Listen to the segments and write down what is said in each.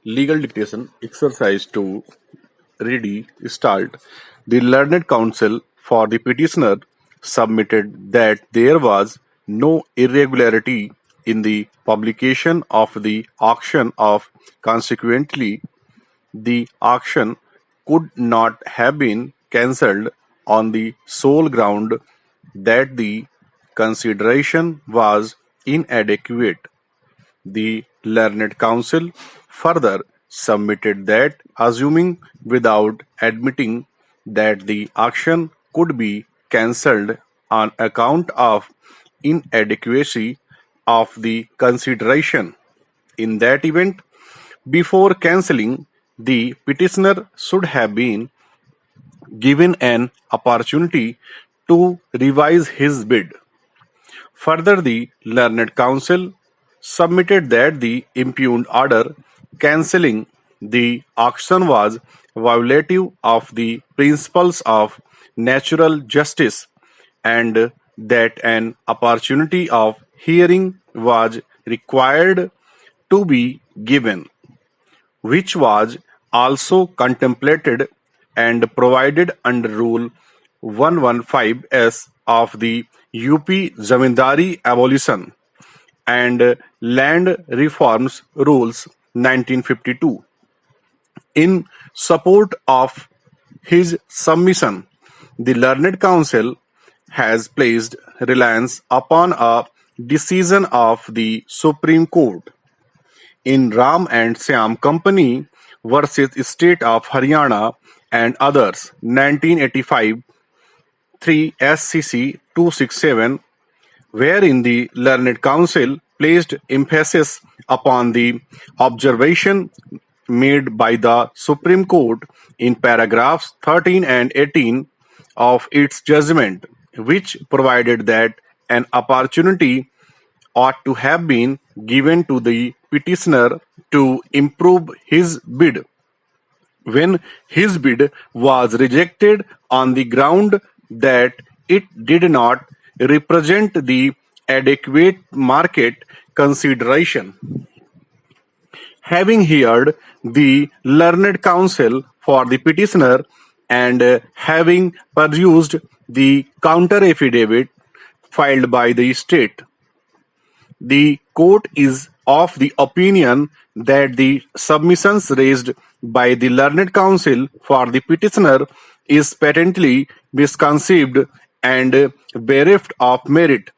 Legal dictation exercise 2 ready start. The learned counsel for the petitioner submitted that there was no irregularity in the publication of the auction of consequently the auction could not have been cancelled on the sole ground that the consideration was inadequate. The learned counsel further submitted that, assuming without admitting that the auction could be cancelled on account of inadequacy of the consideration, in that event, before cancelling, the petitioner should have been given an opportunity to revise his bid. Further, the learned counsel submitted that the impugned order cancelling the auction was violative of the principles of natural justice and that an opportunity of hearing was required to be given, which was also contemplated and provided under Rule 115S of the UP Zamindari Abolition and Land Reforms Rules 1952. In support of his submission, the learned counsel has placed reliance upon a decision of the Supreme Court in Ram and Syam Company versus State of Haryana and others, 1985, 3 SCC 267, wherein the learned counsel placed emphasis upon the observation made by the Supreme Court in paragraphs 13 and 18 of its judgment, which provided that an opportunity ought to have been given to the petitioner to improve his bid when his bid was rejected on the ground that it did not represent the adequate market consideration. Having heard the learned counsel for the petitioner and having perused the counter affidavit filed by the state, the court is of the opinion that the submissions raised by the learned counsel for the petitioner is patently misconceived and bereft of merit.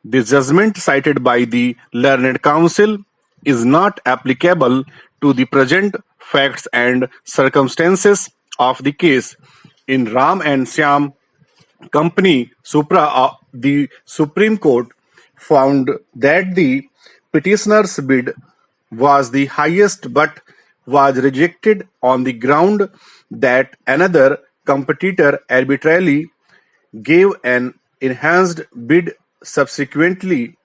The judgment cited by the learned counsel is not applicable to the present facts and circumstances of the case. In Ram and Syam Company the Supreme Court found that the petitioner's bid was the highest but was rejected on the ground that another competitor arbitrarily gave an enhanced bid subsequently.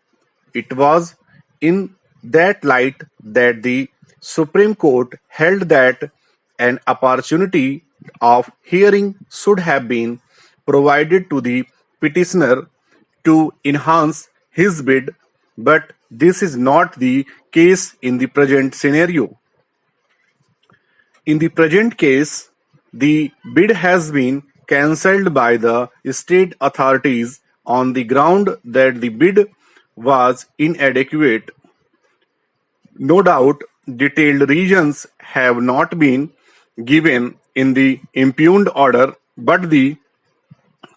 It was in that light that the Supreme Court held that an opportunity of hearing should have been provided to the petitioner to enhance his bid, but this is not the case in the present scenario. In the present case, the bid has been cancelled by the state authorities on the ground that the bid was inadequate. No doubt, detailed reasons have not been given in the impugned order, but the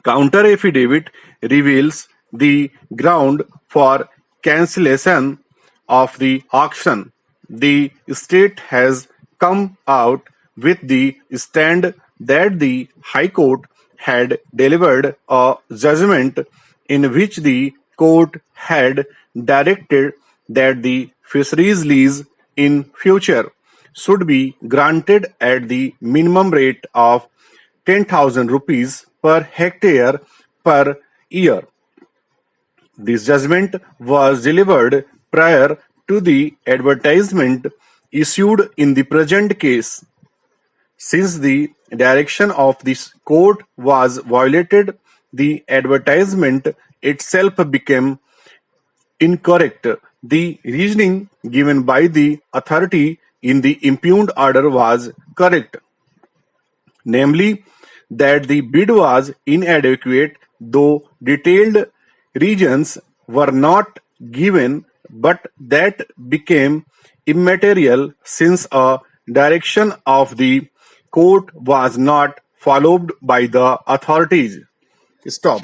counter affidavit reveals the ground for cancellation of the auction. The state has come out with the stand that the High Court had delivered a judgment in which the court had directed that the fisheries lease in future should be granted at the minimum rate of 10,000 rupees per hectare per year. This judgment was delivered prior to the advertisement issued in the present case. Since the direction of this court was violated, the advertisement itself became incorrect. The reasoning given by the authority in the impugned order was correct, namely that the bid was inadequate, though detailed reasons were not given, but that became immaterial since a direction of the court was not followed by the authorities. Stop.